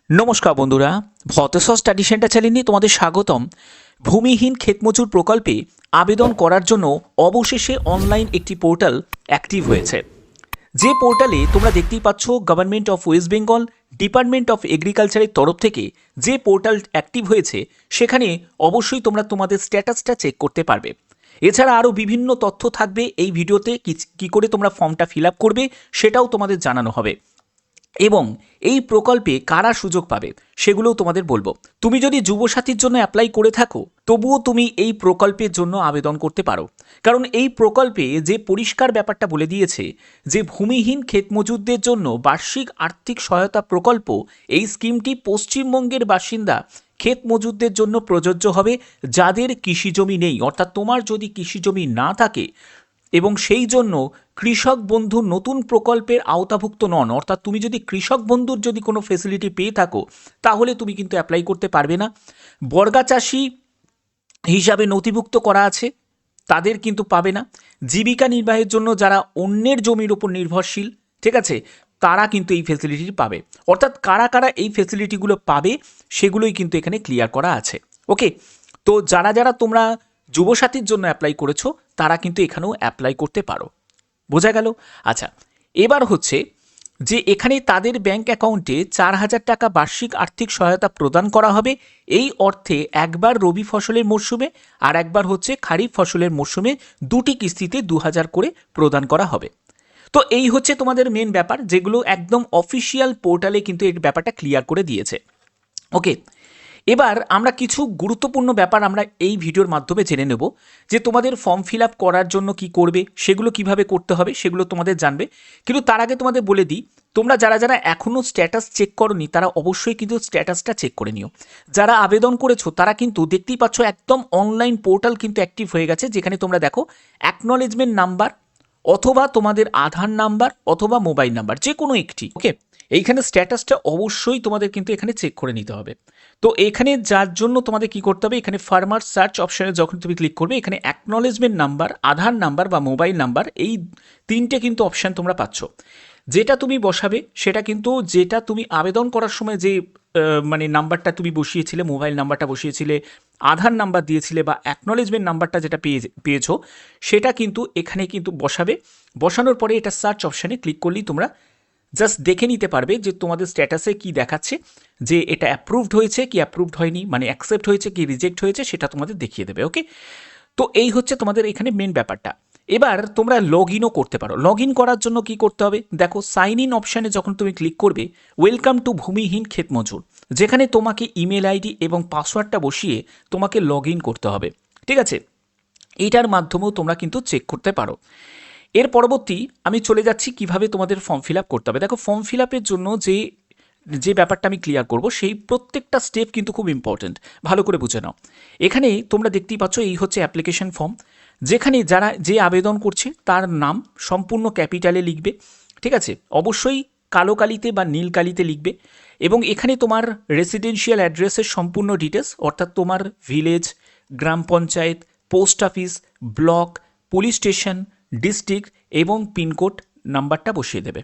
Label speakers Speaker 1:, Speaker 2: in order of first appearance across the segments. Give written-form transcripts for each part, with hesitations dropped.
Speaker 1: নমস্কার বন্ধুরা, ভতেশ্বর study centre চ্যানেলে তোমাদের স্বাগতম। ভূমিহীন ক্ষেতমজুর প্রকল্পে আবেদন করার জন্য অবশেষে অনলাইন একটি পোর্টাল অ্যাক্টিভ হয়েছে। যে পোর্টালে তোমরা দেখতেই পাচ্ছ government of West Bengal department of এগ্রিকালচারের তরফ থেকে যে পোর্টাল অ্যাক্টিভ হয়েছে সেখানে অবশ্যই তোমরা তোমাদের স্ট্যাটাসটা চেক করতে পারবে। এছাড়া আরও বিভিন্ন তথ্য থাকবে এই ভিডিওতে, কী করে তোমরা ফর্মটা ফিল আপ করবে সেটাও তোমাদের জানানো হবে এবং এই প্রকল্পে কারা সুযোগ পাবে সেগুলোও তোমাদের বলবো। তুমি যদি যুবসাথীর জন্য অ্যাপ্লাই করে থাকো তবুও তুমি এই প্রকল্পের জন্য আবেদন করতে পারো, কারণ এই প্রকল্পে যে পরিষ্কার ব্যাপারটা বলে দিয়েছে যে ভূমিহীন ক্ষেতমজুরদের জন্য বার্ষিক আর্থিক সহায়তা প্রকল্প, এই স্কিমটি পশ্চিমবঙ্গের বাসিন্দা ক্ষেত মজুরদের জন্য প্রযোজ্য হবে যাদের কৃষিজমি নেই। অর্থাৎ তোমার যদি কৃষিজমি না থাকে এবং সেই জন্য কৃষক বন্ধু নতুন প্রকল্পের আওতাভুক্ত নন, অর্থাৎ তুমি যদি কৃষক বন্ধুর যদি কোনো ফেসিলিটি পেয়ে থাকো তাহলে তুমি কিন্তু অ্যাপ্লাই করতে পারবে না। বর্গা চাষি হিসাবে নথিভুক্ত করা আছে তাদের কিন্তু পাবে না। জীবিকা নির্বাহের জন্য যারা অন্যের জমির উপর নির্ভরশীল, ঠিক আছে, তারা কিন্তু এই ফেসিলিটি পাবে। অর্থাৎ কারা কারা এই ফেসিলিটিগুলো পাবে সেগুলোই কিন্তু এখানে ক্লিয়ার করা আছে। ওকে, তো যারা যারা তোমরা যুবসাথীর জন্য অ্যাপ্লাই করেছো তারা কিন্তু এখানেও অ্যাপ্লাই করতে পারো। বোঝা গেল? আচ্ছা, এবার হচ্ছে যে এখানে তাদের ব্যাংক অ্যাকাউন্টে 4,000 টাকা বার্ষিক আর্থিক সহায়তা প্রদান করা হবে। এই অর্থে একবার রবি ফসলের মরশুমে আর একবার হচ্ছে খারিফ ফসলের মরশুমে দুটি কিস্তিতে 2,000 করে প্রদান করা হবে। তো এই হচ্ছে তোমাদের মেন ব্যাপার, যেগুলো একদম অফিসিয়াল পোর্টালে কিন্তু এই ব্যাপারটা ক্লিয়ার করে দিয়েছে। ওকে, এবার আমরা কিছু গুরুত্বপূর্ণ ব্যাপার আমরা এই ভিডিওর মাধ্যমে জেনে নেব, যে তোমাদের ফর্ম ফিল আপ করার জন্য কি করবে, সেগুলো কিভাবে করতে হবে সেগুলো তোমাদের জানবে। কিন্তু তার আগে তোমাদের বলে দিই, তোমরা যারা যারা এখনও স্ট্যাটাস চেক করোনি তারা অবশ্যই কিন্তু স্ট্যাটাসটা চেক করে নিও। যারা আবেদন করেছো তারা কিন্তু দেখতেই পাচ্ছ একদম অনলাইন পোর্টাল কিন্তু অ্যাক্টিভ হয়ে গেছে, যেখানে তোমরা দেখো অ্যাকনলেজমেন্ট নাম্বার অথবা তোমাদের আধার নাম্বার অথবা মোবাইল নাম্বার যে কোনো একটি। ওকে, এইখানে স্ট্যাটাসটা অবশ্যই তোমাদের কিন্তু এখানে চেক করে নিতে হবে। তো এখানে যার জন্য তোমাদের কি করতে হবে, এখানে ফার্মার সার্চ অপশানে যখন তুমি ক্লিক করবে এখানে অ্যাকনলেজমেন্ট নাম্বার, আধার নাম্বার বা মোবাইল নাম্বার, এই তিনটে কিন্তু অপশান তোমরা পাচ্ছ। যেটা তুমি বসাবে সেটা কিন্তু যেটা তুমি আবেদন করার সময় যে মানে নাম্বারটা তুমি বসিয়েছিলে, মোবাইল নাম্বারটা বসিয়েছিলে, আধার নাম্বার দিয়েছিলে বা অ্যাকনলেজমেন্ট নাম্বারটা যেটা পেয়েছো সেটা কিন্তু এখানে কিন্তু বসাবে। বসানোর পরে এটা সার্চ অপশানে ক্লিক করলেই তোমরা জাস্ট দেখে নিতে পারবে যে তোমাদের স্ট্যাটাসে কি দেখাচ্ছে, যে এটা অ্যাপ্রুভড হয়েছে কি অ্যাপ্রুভড হয়নি, মানে অ্যাকসেপ্ট হয়েছে কি রিজেক্ট হয়েছে সেটা তোমাদের দেখিয়ে দেবে। ওকে, তো এই হচ্ছে তোমাদের এখানে মেন ব্যাপারটা। এবার তোমরা লগ ইনও করতে পারো। লগ ইন করার জন্য কি করতে হবে, দেখো সাইন ইন অপশানে যখন তুমি ক্লিক করবে ওয়েলকাম টু ভূমিহীন ক্ষেতমজুর, যেখানে তোমাকে ইমেল আইডি এবং পাসওয়ার্ডটা বসিয়ে তোমাকে লগ ইন করতে হবে। ঠিক আছে, এইটার মাধ্যমেও তোমরা কিন্তু চেক করতে পারো। এর পরবর্তী আমি চলে যাচ্ছি কিভাবে তোমাদের ফর্ম ফিল আপ করতে হবে। দেখো, ফর্ম ফিল আপের জন্য যে যে ব্যাপারটা আমি ক্লিয়ার করব সেই প্রত্যেকটা স্টেপ কিন্তু খুব ইম্পর্ট্যান্ট, ভালো করে বুঝে নাও। এখানে তোমরা দেখতেই পাচ্ছ এই হচ্ছে অ্যাপ্লিকেশন ফর্ম, যেখানে যারা যে আবেদন করছে তার নাম সম্পূর্ণ ক্যাপিটালে লিখবে। ঠিক আছে, অবশ্যই কালো কালিতে বা নীল কালিতে লিখবে এবং এখানে তোমার রেসিডেন্সিয়াল অ্যাড্রেসের সম্পূর্ণ ডিটেলস, অর্থাৎ তোমার ভিলেজ, গ্রাম panchayat, post office, block, police station, district এবং পিনকোড নাম্বারটা বসিয়ে দেবে।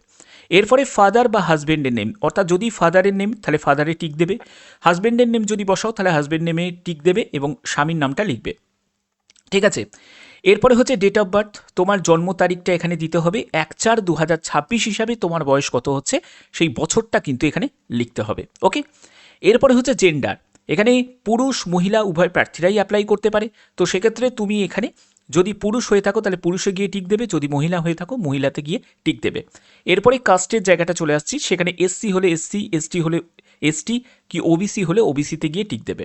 Speaker 1: এরপরে ফাদার বা হাজব্যান্ডের নেম, অর্থাৎ যদি ফাদারের নেম তাহলে ফাদারে টিক দেবে, হাজব্যান্ডের নেম যদি বসাও তাহলে হাজব্যান্ড নেমে টিক দেবে এবং স্বামীর নামটা লিখবে। ঠিক আছে, এরপরে হচ্ছে ডেট অফ বার্থ, তোমার জন্ম তারিখটা এখানে দিতে হবে। 1/4/2026 হিসাবে তোমার বয়স কত হচ্ছে সেই বছরটা কিন্তু এখানে লিখতে হবে। ওকে, এরপরে হচ্ছে জেন্ডার, এখানে পুরুষ মহিলা উভয় প্রার্থীরাই অ্যাপ্লাই করতে পারে। তো সেক্ষেত্রে তুমি এখানে যদি পুরুষ হয়ে থাকো তাহলে পুরুষে গিয়ে টিক দেবে, যদি মহিলা হয়ে থাকো মহিলাতে গিয়ে টিক দেবে। এরপরে কাস্টের জায়গাটা চলে আসছি, সেখানে এসসি হলে এসসি, এসটি হলে এসটি, কি ওবিসি হলে ওবিসিতে গিয়ে টিক দেবে।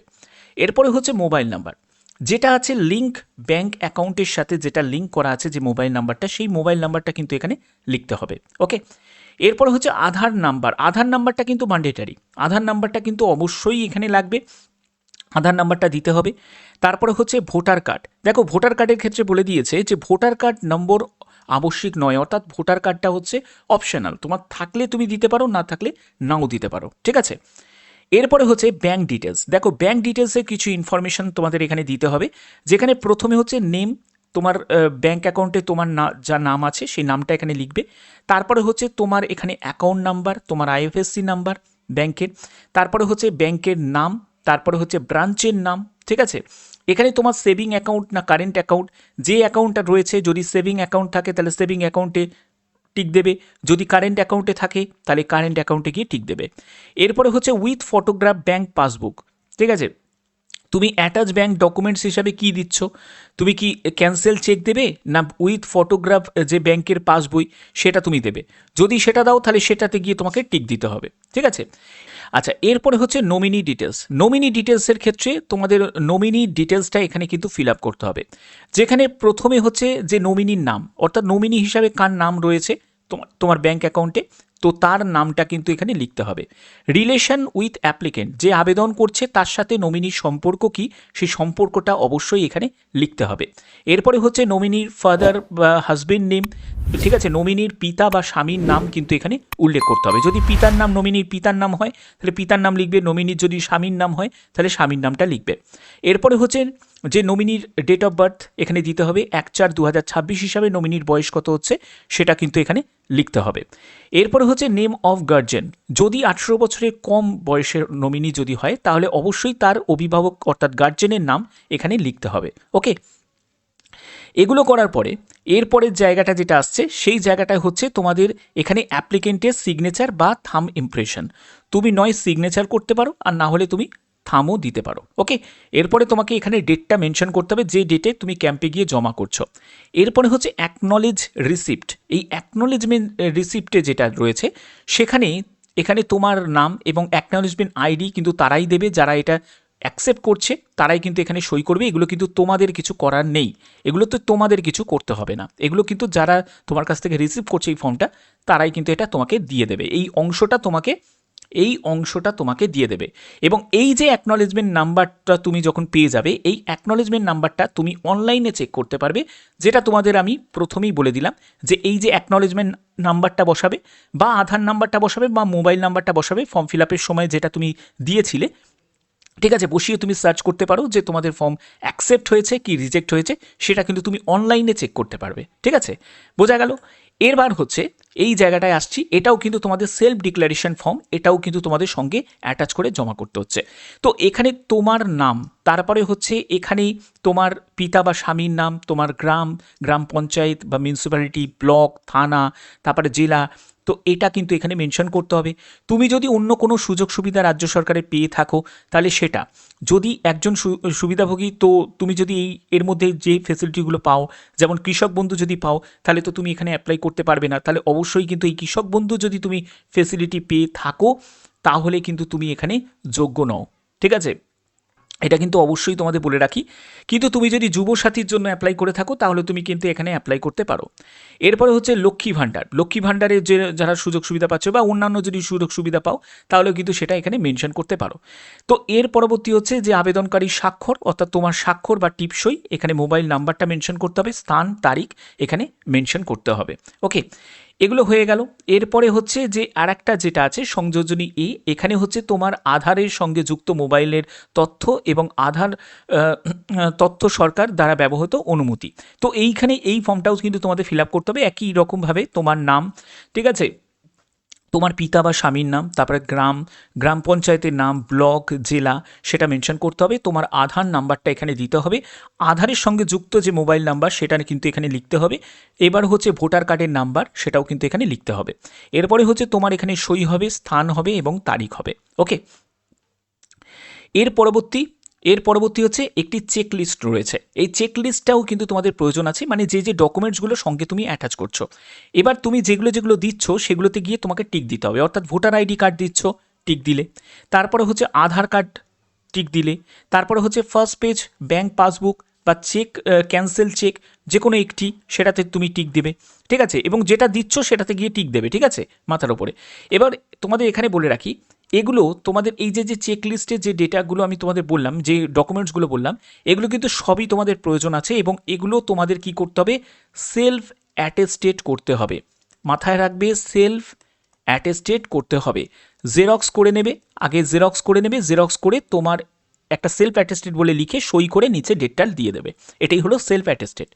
Speaker 1: এরপরে হচ্ছে মোবাইল নাম্বার, যেটা আছে লিঙ্ক ব্যাঙ্ক অ্যাকাউন্টের সাথে, যেটা লিঙ্ক করা আছে যে মোবাইল নাম্বারটা, সেই মোবাইল নাম্বারটা কিন্তু এখানে লিখতে হবে। ওকে, এরপরে হচ্ছে আধার নাম্বার, আধার নাম্বারটা কিন্তু ম্যান্ডেটারি, আধার নাম্বারটা কিন্তু অবশ্যই এখানে লাগবে, আধার নাম্বারটা দিতে হবে। তারপরে হচ্ছে ভোটার কার্ড, দেখো ভোটার কার্ডের ক্ষেত্রে বলে দিয়েছে যে ভোটার কার্ড নম্বর আবশ্যিক নয়, অর্থাৎ ভোটার কার্ডটা হচ্ছে অপশনাল, তোমার থাকলে তুমি দিতে পারো, না থাকলে নাও দিতে পারো। ঠিক আছে, এরপরে হচ্ছে ব্যাঙ্ক ডিটেলস, দেখো ব্যাঙ্ক ডিটেলসের কিছু ইনফরমেশন তোমাদের এখানে দিতে হবে, যেখানে প্রথমে হচ্ছে নেম, তোমার ব্যাঙ্ক অ্যাকাউন্টে তোমার যা নাম আছে সেই নামটা এখানে লিখবে। তারপরে হচ্ছে তোমার এখানে অ্যাকাউন্ট নাম্বার, তোমার আইএফএসসি নাম্বার, ব্যাংকের, তারপরে হচ্ছে ব্যাংকের নাম, তারপরে হচ্ছে ব্রাঞ্চের নাম, ঠিক আছে। এখানে তোমার সেভিং অ্যাকাউন্ট না কারেন্ট অ্যাকাউন্ট, যে অ্যাকাউন্টটা রয়েছে, যদি সেভিং অ্যাকাউন্ট থাকে তাহলে সেভিং অ্যাকাউন্টে টিক দেবে, যদি কারেন্ট অ্যাকাউন্টে থাকে তাহলে কারেন্ট অ্যাকাউন্টে গিয়ে টিক দেবে। এরপরে হচ্ছে উইথ ফটোগ্রাফ ব্যাংক পাসবুক, ঠিক আছে। তুমি অ্যাটাচ ব্যাংক ডকুমেন্টস হিসাবে কি দিচ্ছ, তুমি কি ক্যান্সেল চেক দেবে না উইথ ফটোগ্রাফ যে ব্যাংকের পাসবই সেটা তুমি দেবে, যদি সেটা দাও তাহলে সেটাতে গিয়ে তোমাকে টিক দিতে হবে, ঠিক আছে। আচ্ছা, এরপরে হচ্ছে নমিনি ডিটেলস। নমিনি ডিটেলসের ক্ষেত্রে তোমাদের নমিনি ডিটেলসটা এখানে কিন্তু ফিল আপ করতে হবে, যেখানে প্রথমে হচ্ছে যে নমিনির নাম, অর্থাৎ নমিনি হিসাবে কার নাম রয়েছে তোমার ব্যাংক অ্যাকাউন্টে, তো তার নামটা কিন্তু এখানে লিখতে হবে। রিলেশন উইথ অ্যাপ্লিকেন্ট, যে আবেদন করছে তার সাথে নমিনির সম্পর্ক কি, সেই সম্পর্কটা অবশ্যই এখানে লিখতে হবে। এরপরে হচ্ছে নমিনির ফাদার বা হাজবেন্ড নেম, ঠিক আছে, নমিনির পিতা বা স্বামীর নাম কিন্তু এখানে উল্লেখ করতে হবে। যদি পিতার নাম নমিনির পিতার নাম হয় তাহলে পিতার নাম লিখবে, নমিনির যদি স্বামীর নাম হয় তাহলে স্বামীর নামটা লিখবে। এরপরে হচ্ছে যে নমিনির ডেট অফ বার্থ এখানে দিতে হবে, 1/4/2026 হিসাবে নমিনির বয়স কত হচ্ছে সেটা কিন্তু এখানে লিখতে হবে। এরপরে হচ্ছে নেম অফ গার্জেন, যদি 18 বছরের কম বয়সের নমিনি যদি হয় তাহলে অবশ্যই তার অভিভাবক অর্থাৎ গার্জেনের নাম এখানে লিখতে হবে। ওকে, এগুলো করার পরে এরপরের জায়গাটা যেটা আসছে সেই জায়গাটায় হচ্ছে তোমাদের এখানে অ্যাপ্লিকেন্টের সিগনেচার বা থাম ইমপ্রেশন। তুমি নয় সিগনেচার করতে পারো আর না হলে তুমি থামও দিতে পারো। ওকে, এরপরে তোমাকে এখানে ডেটটা মেনশন করতে হবে যে ডেটে তুমি ক্যাম্পে গিয়ে জমা করছো। এরপরে হচ্ছে অ্যাকনলেজ রিসিপ্ট। এই অ্যাকনলেজমেন্ট রিসিপ্টে যেটা রয়েছে সেখানে এখানে তোমার নাম এবং অ্যাকনলেজমেন্ট আইডি কিন্তু তারাই দেবে, যারা এটা অ্যাকসেপ্ট করছে তারাই কিন্তু এখানে সই করবে। এগুলো কিন্তু তোমাদের কিছু করার নেই, এগুলো তো তোমাদের কিছু করতে হবে না, এগুলো কিন্তু যারা তোমার কাছ থেকে রিসিভ করছে এই ফর্মটা তারাই কিন্তু এটা তোমাকে দিয়ে দেবে, এই অংশটা তোমাকে দিয়ে দেবে। এবং এই যে অ্যাকনলেজমেন্ট নাম্বারটা তুমি যখন পেয়ে যাবে, এই অ্যাকনলেজমেন্ট নাম্বারটা তুমি অনলাইনে চেক করতে পারবে, যেটা তোমাদের আমি প্রথমেই বলে দিলাম যে এই যে অ্যাকনলেজমেন্ট নাম্বারটা বসাবে বা আধার নাম্বারটা বসাবে বা মোবাইল নাম্বারটা বসাবে ফর্ম ফিল আপের সময় যেটা তুমি দিয়েছিলে, ঠিক আছে, বসিয়ে তুমি সার্চ করতে পারো যে তোমাদের ফর্ম অ্যাকসেপ্ট হয়েছে কি রিজেক্ট হয়েছে, সেটা কিন্তু তুমি অনলাইনে চেক করতে পারবে, ঠিক আছে, বোঝা গেল। এরবার হচ্ছে এই জায়গাটায় আসছি, এটাও কিন্তু তোমাদের সেলফ ডিক্লারেশন ফর্ম, এটাও কিন্তু তোমাদের সঙ্গে অ্যাটাচ করে জমা করতে হচ্ছে। তো এখানে তোমার নাম, তারপরে হচ্ছে এখানেই তোমার পিতা বা স্বামীর নাম, তোমার গ্রাম পঞ্চায়েত বা মিউনিসিপ্যালিটি, ব্লক, থানা, তারপরে জেলা, তো এটা কিন্তু এখানে মেনশন করতে হবে। তুমি যদি অন্য কোনো সুযোগ সুবিধা রাজ্য সরকারে পেয়ে থাকো তাহলে সেটা, যদি একজন সুবিধাভোগী, তো তুমি যদি এর মধ্যে যে ফেসিলিটিগুলো পাও, যেমন কৃষক বন্ধু যদি পাও তাহলে তো তুমি এখানে অ্যাপ্লাই করতে পারবে না, তাহলে অবশ্যই কিন্তু এই কৃষক বন্ধু যদি তুমি ফেসিলিটি পেয়ে থাকো তাহলে কিন্তু তুমি এখানে যোগ্য নও, ঠিক আছে, এটা কিন্তু অবশ্যই তোমাদের বলে রাখি। কিন্তু তুমি যদি যুবসাথীর জন্য অ্যাপ্লাই করে থাকো তাহলে তুমি কিন্তু এখানে অ্যাপ্লাই করতে পারো। এরপরে হচ্ছে লক্ষ্মী ভাণ্ডার, লক্ষ্মী ভাণ্ডারের যে যারা সুযোগ সুবিধা পাচ্ছ বা অন্যান্য যদি সুযোগ সুবিধা পাও তাহলেও কিন্তু সেটা এখানে মেনশন করতে পারো। তো এর পরবর্তী হচ্ছে যে আবেদনকারী স্বাক্ষর, অর্থাৎ তোমার স্বাক্ষর বা টিপসই, এখানে মোবাইল নাম্বারটা মেনশন করতে হবে, স্থান তারিখ এখানে মেনশন করতে হবে। ওকে, এগুলো হয়ে গেল। এরপরে হচ্ছে যে আরেকটা যেটা আছে সংযোজনী এখানে হচ্ছে তোমার আধারের সঙ্গে যুক্ত মোবাইলের তথ্য এবং আধার তথ্য সরকার দ্বারা ব্যবহৃত অনুমতি। তো এইখানে এই ফর্মটাও কিন্তু তোমাদের ফিল আপ করতে হবে একই রকমভাবে, তোমার নাম, ঠিক আছে, তোমার পিতা বা স্বামীর নাম, তারপরে গ্রাম পঞ্চায়েতের নাম, ব্লক, জেলা সেটা মেনশন করতে হবে, তোমার আধার নাম্বারটা এখানে দিতে হবে, আধারের সঙ্গে যুক্ত যে মোবাইল নাম্বার সেটা কিন্তু এখানে লিখতে হবে। এবার হচ্ছে ভোটার কার্ডের নাম্বার, সেটাও কিন্তু এখানে লিখতে হবে। এরপরে হচ্ছে তোমার এখানে সই হবে, স্থান হবে এবং তারিখ হবে। ওকে, এর পরবর্তী হচ্ছে একটি চেক লিস্ট রয়েছে, এই চেক লিস্টটাও কিন্তু তোমাদের প্রয়োজন আছে, মানে যে যে ডকুমেন্টসগুলো সঙ্গে তুমি অ্যাটাচ করছো, এবার তুমি যেগুলো দিচ্ছ সেগুলোতে গিয়ে তোমাকে টিক দিতে হবে, অর্থাৎ ভোটার আইডি কার্ড দিচ্ছ, টিক দিলে, তারপরে হচ্ছে আধার কার্ড টিক দিলে, তারপরে হচ্ছে ফার্স্ট পেজ ব্যাংক পাসবুক বা চেক, ক্যান্সেল চেক যে কোনো একটি, সেটাতে তুমি টিক দেবে, ঠিক আছে, এবং যেটা দিচ্ছ সেটাতে গিয়ে টিক দেবে, ঠিক আছে, মাথার ওপরে। এবার তোমাদের এখানে বলে রাখি, এগুলো তোমাদের এই যে চেক লিস্টে যে ডেটাগুলো আমি তোমাদের বললাম, যে ডকুমেন্টসগুলো বললাম, এগুলো কিন্তু সবই তোমাদের প্রয়োজন আছে এবং এগুলো তোমাদের কি করতে হবে, সেলফ অ্যাটেস্টেড করতে হবে, মাথায় রাখবে, সেলফ অ্যাটেস্টেড করতে হবে। জেরক্স করে নেবে, আগে জেরক্স করে নেবে, জেরক্স করে তোমার একটা সেলফ অ্যাটেস্টেড বলে লিখে সই করে নিচে ডেটটা দিয়ে দেবে, এটাই হলো সেলফ অ্যাটেস্টেড।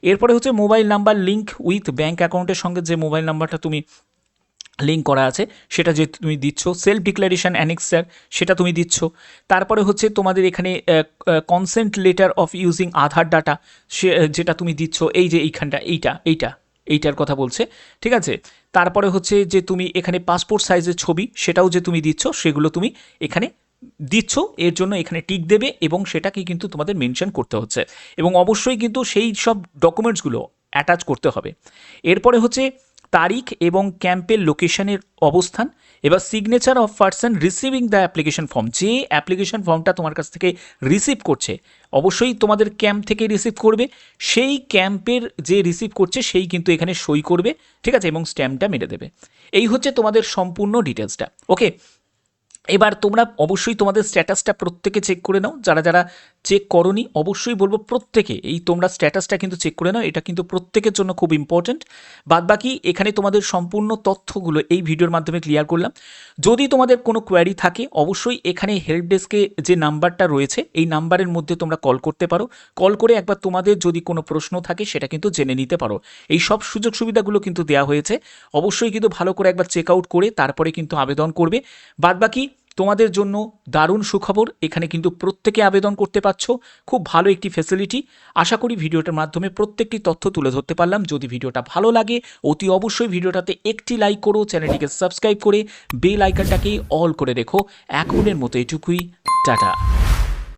Speaker 1: এরপরে হচ্ছে mobile number link with bank অ্যাকাউন্টের সঙ্গে যে মোবাইল নাম্বারটা তুমি লিঙ্ক করা আছে সেটা যে তুমি দিচ্ছ, সেলফ ডিক্লারেশন অ্যানেক্সার সেটা তুমি দিচ্ছ, তারপরে হচ্ছে তোমাদের এখানে consent letter of using Aadhaar data সে যেটা তুমি দিচ্ছ, এই যে এইখানটা এইটার কথা বলছে, ঠিক আছে। তারপরে হচ্ছে যে তুমি এখানে পাসপোর্ট সাইজের ছবি সেটাও যে তুমি দিচ্ছ সেগুলো তুমি এখানে দিচ্ছ, এর জন্য এখানে টিক দেবে এবং সেটাকে কিন্তু তোমাদের মেনশন করতে হচ্ছে এবং অবশ্যই কিন্তু সেই সব ডকুমেন্টসগুলো অ্যাটাচ করতে হবে। এরপরে হচ্ছে তারিখ এবং ক্যাম্পের লোকেশনের অবস্থান, এবার signature of person receiving the application form, যে অ্যাপ্লিকেশন ফর্মটা তোমার কাছ থেকে রিসিভ করছে অবশ্যই তোমাদের ক্যাম্প থেকে রিসিভ করবে, সেই ক্যাম্পের যে রিসিভ করছে সেই কিন্তু এখানে সই করবে, ঠিক আছে, এবং স্ট্যাম্পটা মেরে দেবে। এই হচ্ছে তোমাদের সম্পূর্ণ ডিটেলসটা। ওকে, এবার তোমরা অবশ্যই তোমাদের স্ট্যাটাসটা প্রত্যেকে চেক করে নাও, যারা যারা চেক করোনি অবশ্যই বলবো প্রত্যেকে এই তোমরা স্ট্যাটাসটা কিন্তু চেক করে নাও, এটা কিন্তু প্রত্যেকের জন্য খুব ইম্পর্ট্যান্ট। বাদবাকি এখানে তোমাদের সম্পূর্ণ তথ্যগুলো এই ভিডিওর মাধ্যমে ক্লিয়ার করলাম। যদি তোমাদের কোনো কোয়ারি থাকে অবশ্যই এখানে হেল্প ডেস্কে যে নাম্বারটা রয়েছে এই নাম্বারের মধ্যে তোমরা কল করতে পারো, কল করে একবার তোমাদের যদি কোনো প্রশ্ন থাকে সেটা কিন্তু জেনে নিতে পারো। এই সব সুযোগ সুবিধাগুলো কিন্তু দেওয়া হয়েছে, অবশ্যই কিন্তু ভালো করে একবার চেক আউট করে তারপরে কিন্তু আবেদন করবে। বাদবাকি তোমাদের জন্য দারুণ সুখবর, এখানে কিন্তু প্রত্যেকে আবেদন করতে পারছো, খুব ভালো একটি ফ্যাসিলিটি। আশা করি ভিডিওটার মাধ্যমে প্রত্যেকটি তথ্য তুলে ধরতে পারলাম। যদি ভিডিওটা ভালো লাগে অতি অবশ্যই ভিডিওটাতে একটি লাইক করো, চ্যানেলটিকে সাবস্ক্রাইব করে বেল আইকনটাকে অল করে রেখো। এখনের মতো এটুকুই, টাটা।